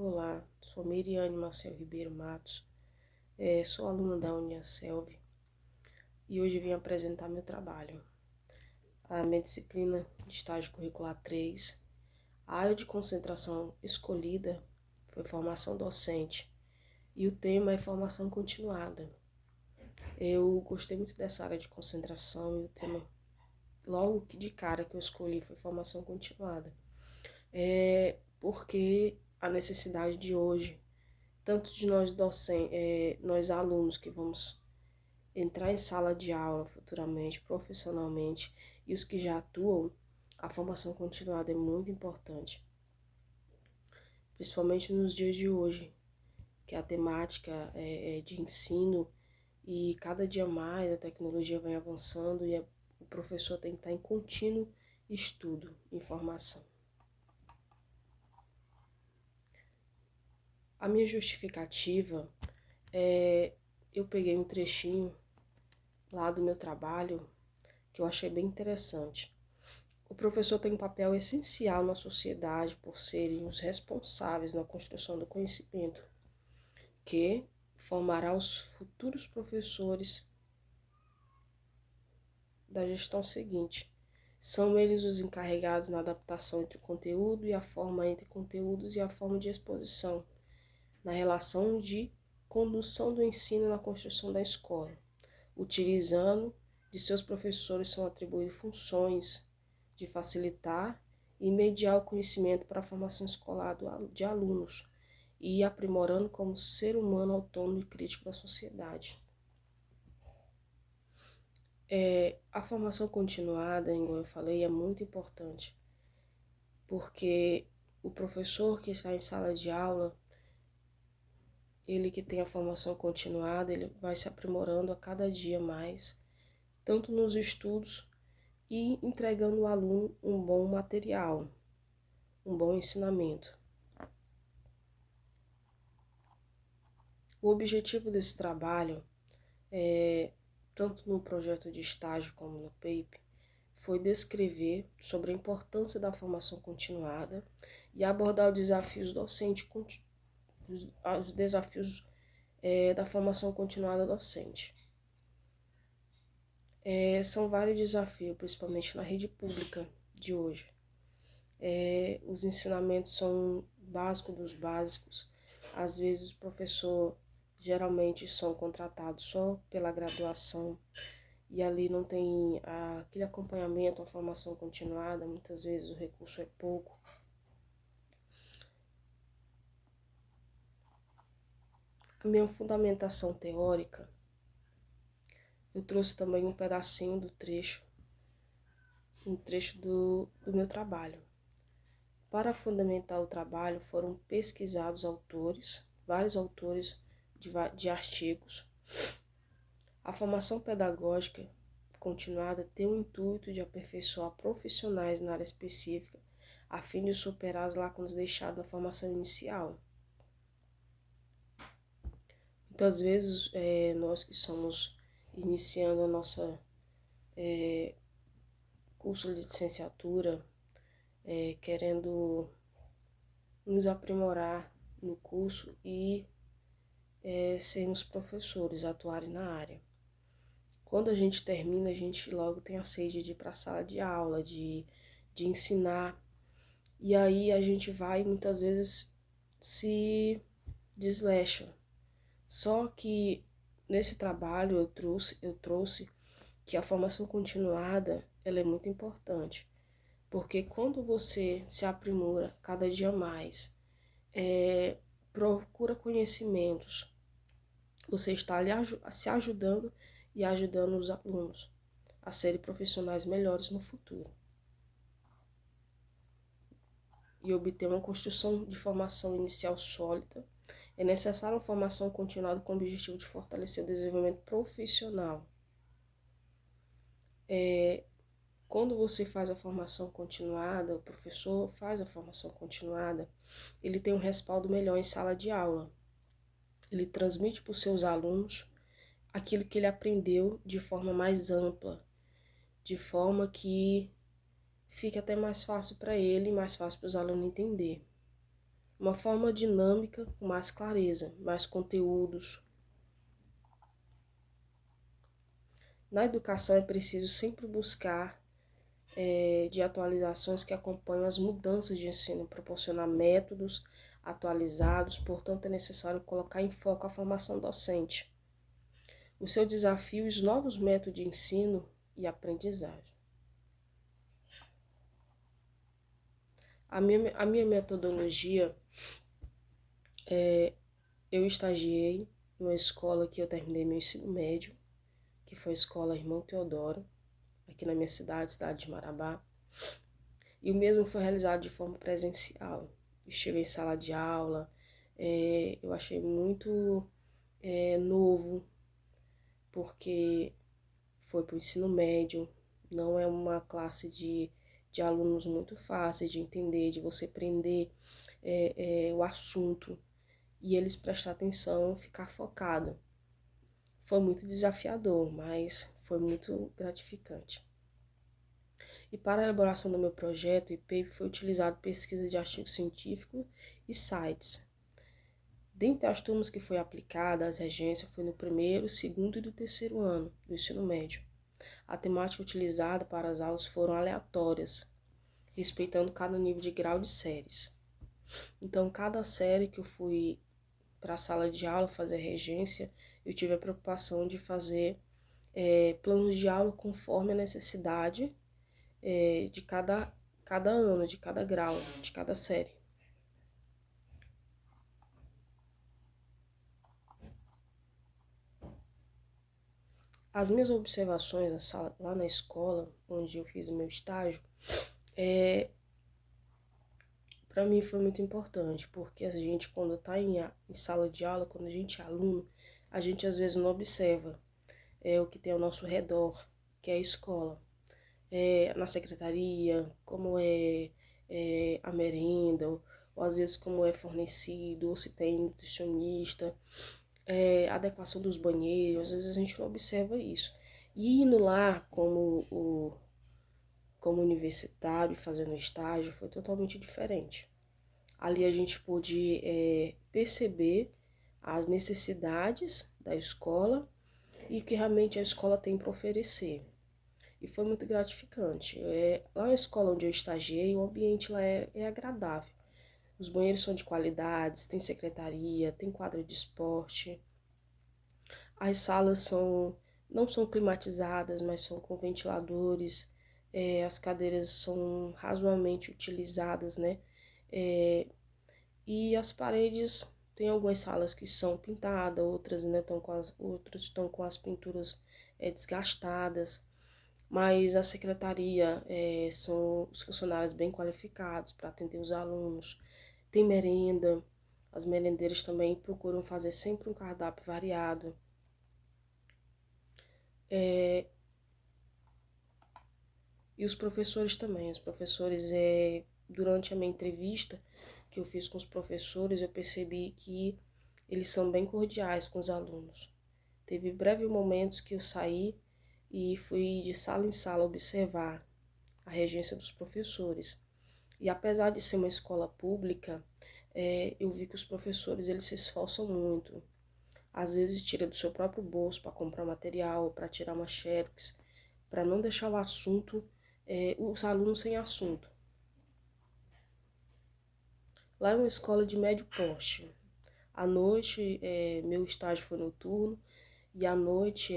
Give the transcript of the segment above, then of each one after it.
Olá, sou Miriane Marcel Ribeiro Matos, sou aluna da Uniaselv e hoje vim apresentar meu trabalho. A minha disciplina de estágio curricular 3, a área de concentração escolhida foi formação docente e o tema é formação continuada. Eu gostei muito dessa área de concentração e o tema, logo de cara que eu escolhi, foi formação continuada. Porque a necessidade de hoje, tanto de nós docentes, nós alunos que vamos entrar em sala de aula futuramente, profissionalmente, e os que já atuam, a formação continuada é muito importante, principalmente nos dias de hoje, que a temática é de ensino e cada dia mais a tecnologia vem avançando e o professor tem que estar em contínuo estudo e formação. A minha justificativa eu peguei um trechinho lá do meu trabalho que eu achei bem interessante. O professor tem um papel essencial na sociedade por serem os responsáveis na construção do conhecimento, que formará os futuros professores da gestão seguinte. São eles os encarregados na adaptação entre o conteúdo e a forma entre conteúdos e a forma de exposição, na relação de condução do ensino na construção da escola. Utilizando de seus professores são atribuídas funções de facilitar e mediar o conhecimento para a formação escolar de alunos e aprimorando como ser humano autônomo e crítico da sociedade. A formação continuada, como eu falei, é muito importante, porque o professor que está em sala de aula, ele que tem a formação continuada, ele vai se aprimorando a cada dia mais, tanto nos estudos e entregando ao aluno um bom material, um bom ensinamento. O objetivo desse trabalho, tanto no projeto de estágio como no PAPE, foi descrever sobre a importância da formação continuada e abordar os desafios docentes, os desafios da formação continuada docente. São vários desafios, principalmente na rede pública de hoje. Os ensinamentos são básicos dos básicos. Às vezes os professores geralmente são contratados só pela graduação e ali não tem aquele acompanhamento, a formação continuada, muitas vezes o recurso é pouco. A minha fundamentação teórica, eu trouxe também um pedacinho do trecho, um trecho do meu trabalho. Para fundamentar o trabalho foram pesquisados autores, vários autores de artigos. A formação pedagógica continuada tem o intuito de aperfeiçoar profissionais na área específica, a fim de superar as lacunas deixadas na formação inicial. Muitas vezes, nós que somos iniciando a nossa curso de licenciatura, querendo nos aprimorar no curso e sermos professores, atuarem na área. Quando a gente termina, a gente logo tem a sede de ir para a sala de aula, de ensinar. E aí a gente vai muitas vezes se desleixa. Só que nesse trabalho eu trouxe que a formação continuada ela é muito importante. Porque quando você se aprimora cada dia mais, procura conhecimentos, você está ali se ajudando e ajudando os alunos a serem profissionais melhores no futuro. E obter uma construção de formação inicial sólida, é necessária uma formação continuada com o objetivo de fortalecer o desenvolvimento profissional. Quando você faz a formação continuada, o professor faz a formação continuada, ele tem um respaldo melhor em sala de aula. Ele transmite para os seus alunos aquilo que ele aprendeu de forma mais ampla, de forma que fica até mais fácil para ele e mais fácil para os alunos entender. uma forma dinâmica, com mais clareza, mais conteúdos. Na educação é preciso sempre buscar de atualizações que acompanham as mudanças de ensino, proporcionar métodos atualizados, portanto é necessário colocar em foco a formação docente, o seu desafio e os novos métodos de ensino e aprendizagem. A minha metodologia, eu estagiei numa escola que eu terminei meu ensino médio, que foi a escola Irmão Teodoro, aqui na minha cidade de Marabá, e o mesmo foi realizado de forma presencial. Estive em sala de aula, eu achei muito novo, porque foi para o ensino médio, não é uma classe de alunos muito fáceis de entender, de você prender o assunto e eles prestar atenção, ficar focado. Foi muito desafiador, mas foi muito gratificante. E para a elaboração do meu projeto, o IPEP foi utilizado pesquisa de artigos científicos e sites. Dentre as turmas que foi aplicada, as regências foi no primeiro, segundo e do terceiro ano do ensino médio. A temática utilizada para as aulas foram aleatórias, respeitando cada nível de grau de séries. Então, cada série que eu fui para a sala de aula fazer regência, eu tive a preocupação de fazer planos de aula conforme a necessidade de cada ano, de cada grau, de cada série. As minhas observações na sala, lá na escola, onde eu fiz o meu estágio, para mim foi muito importante, porque a gente, quando está em sala de aula, quando a gente é aluno, a gente às vezes não observa o que tem ao nosso redor, que é a escola. Na secretaria, como a merenda, ou às vezes como é fornecido, ou se tem nutricionista, a adequação dos banheiros, às vezes a gente não observa isso. E indo lá como universitário, fazendo estágio, foi totalmente diferente. Ali a gente pôde perceber as necessidades da escola e o que realmente a escola tem para oferecer. E foi muito gratificante. Lá na escola onde eu estagiei, o ambiente lá é agradável. Os banheiros são de qualidade, tem secretaria, tem quadra de esporte. As salas não são climatizadas, mas são com ventiladores. As cadeiras são razoavelmente utilizadas, né? E as paredes, tem algumas salas que são pintadas, outras ainda outras estão com as pinturas desgastadas. Mas a secretaria são os funcionários bem qualificados para atender os alunos. Tem merenda, as merendeiras também procuram fazer sempre um cardápio variado. E os professores também. Os professores, durante a minha entrevista que eu fiz com os professores, eu percebi que eles são bem cordiais com os alunos. Teve breves momentos que eu saí e fui de sala em sala observar a regência dos professores. E apesar de ser uma escola pública, eu vi que os professores eles se esforçam muito. Às vezes tira do seu próprio bolso para comprar material, para tirar uma xerox, para não deixar o assunto, os alunos sem assunto. Lá é uma escola de médio porte. À noite, meu estágio foi noturno, e à noite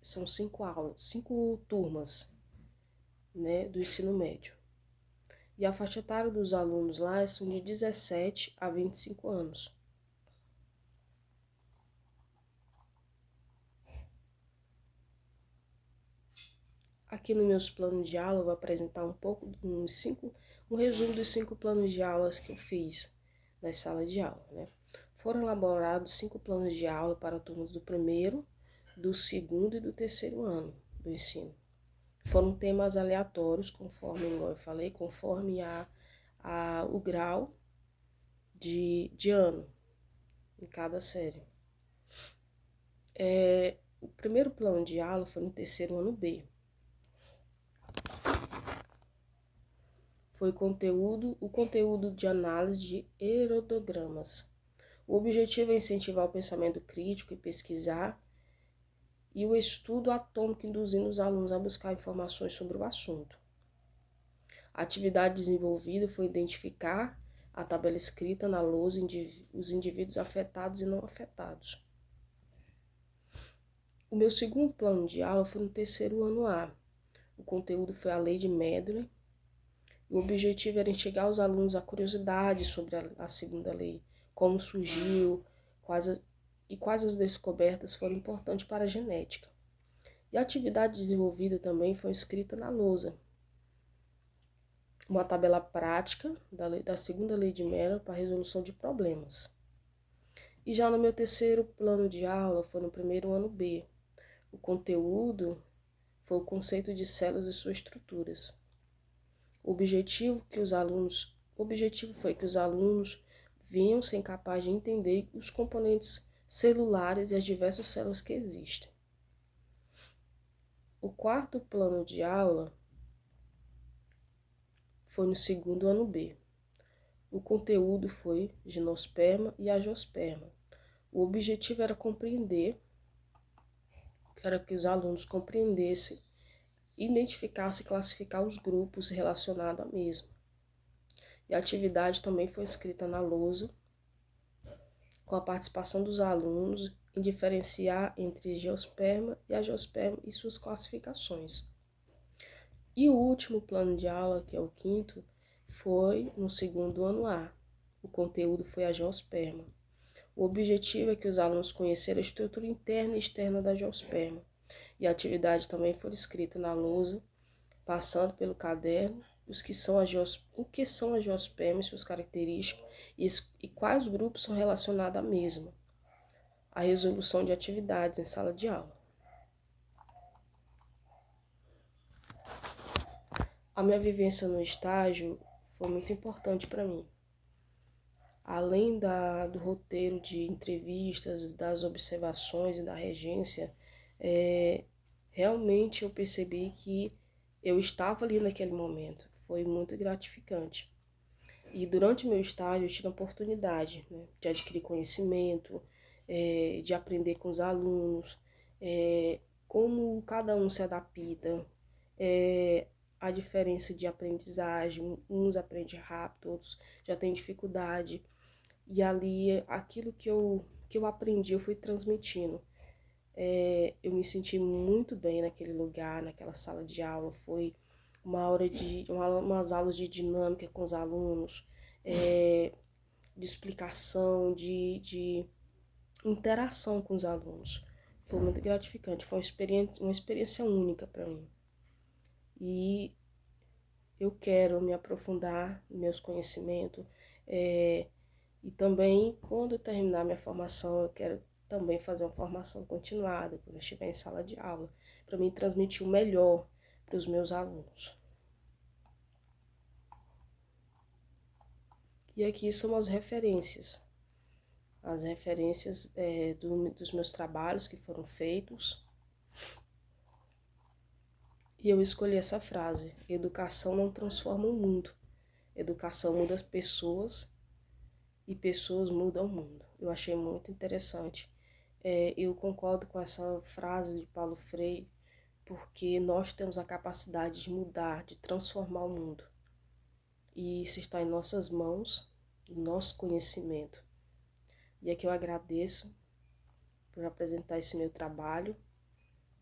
são 5 aulas, 5 turmas, né, do ensino médio. E a faixa etária dos alunos lá são de 17 a 25 anos. Aqui nos meus planos de aula eu vou apresentar um resumo dos 5 planos de aulas que eu fiz nas salas de aula, né? Foram elaborados 5 planos de aula para turmas do primeiro, do segundo e do terceiro ano do ensino. Foram temas aleatórios, conforme, igual eu falei, conforme o grau de ano em cada série. O primeiro plano de aula foi no terceiro ano B. foi o conteúdo de análise de aerodogramas. O objetivo é incentivar o pensamento crítico e pesquisar, e o estudo atômico induzindo os alunos a buscar informações sobre o assunto. A atividade desenvolvida foi identificar a tabela escrita na lousa os indivíduos afetados e não afetados. O meu segundo plano de aula foi no terceiro ano A. O conteúdo foi a lei de Mendel. O objetivo era instigar os alunos à curiosidade sobre a segunda lei, como surgiu, quais as descobertas foram importantes para a genética. E a atividade desenvolvida também foi escrita na lousa. Uma tabela prática da segunda lei de Mendel para a resolução de problemas. E já no meu terceiro plano de aula, foi no primeiro ano B. O conteúdo foi o conceito de células e suas estruturas. O objetivo foi que os alunos vinham ser capazes de entender os componentes celulares e as diversas células que existem. O quarto plano de aula foi no segundo ano B. O conteúdo foi gimnosperma e agiosperma. O objetivo era que os alunos compreendessem, identificassem e classificar os grupos relacionados à mesma. E a atividade também foi escrita na lousa, com a participação dos alunos, em diferenciar entre geosperma e agiosperma e suas classificações. E o último plano de aula, que é o quinto, foi no segundo ano A. O conteúdo foi a geosperma. O objetivo é que os alunos conheceram a estrutura interna e externa da geosperma. E a atividade também foi escrita na lousa, passando pelo caderno, o que são as geospermas, suas características e quais grupos são relacionados à mesma. A resolução de atividades em sala de aula. A minha vivência no estágio foi muito importante para mim. Além do roteiro de entrevistas, das observações e da regência, realmente eu percebi que eu estava ali naquele momento. Foi muito gratificante. E durante o meu estágio eu tive a oportunidade, né, de adquirir conhecimento, de aprender com os alunos, como cada um se adapta, a diferença de aprendizagem, uns aprendem rápido, outros já têm dificuldade. E ali, aquilo que eu aprendi, eu fui transmitindo. Eu me senti muito bem naquele lugar, naquela sala de aula. Foi umas aulas de dinâmica com os alunos, de explicação, de interação com os alunos. Foi muito gratificante, foi uma experiência única para mim. E eu quero me aprofundar nos meus conhecimentos, e também, quando eu terminar minha formação, eu quero também fazer uma formação continuada, quando eu estiver em sala de aula, para mim transmitir o melhor para os meus alunos. E aqui são as referências dos meus trabalhos que foram feitos. E eu escolhi essa frase: educação não transforma o mundo, educação muda as pessoas e pessoas mudam o mundo. Eu achei muito interessante. Eu concordo com essa frase de Paulo Freire, porque nós temos a capacidade de mudar, de transformar o mundo. E isso está em nossas mãos, em nosso conhecimento. E aqui eu agradeço por apresentar esse meu trabalho.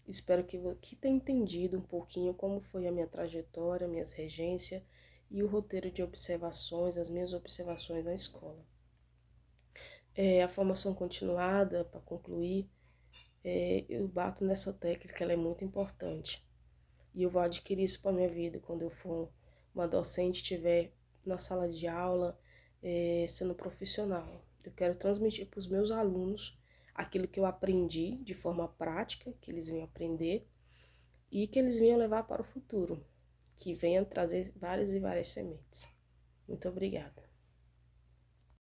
Espero que tenha entendido um pouquinho como foi a minha trajetória, minhas regências e o roteiro de observações, as minhas observações na escola. A formação continuada, para concluir, eu bato nessa tecla que ela é muito importante. E eu vou adquirir isso para a minha vida quando eu for uma docente, estiver na sala de aula, sendo profissional. Eu quero transmitir para os meus alunos aquilo que eu aprendi de forma prática, que eles venham aprender e que eles venham levar para o futuro, que venham trazer várias e várias sementes. Muito obrigada.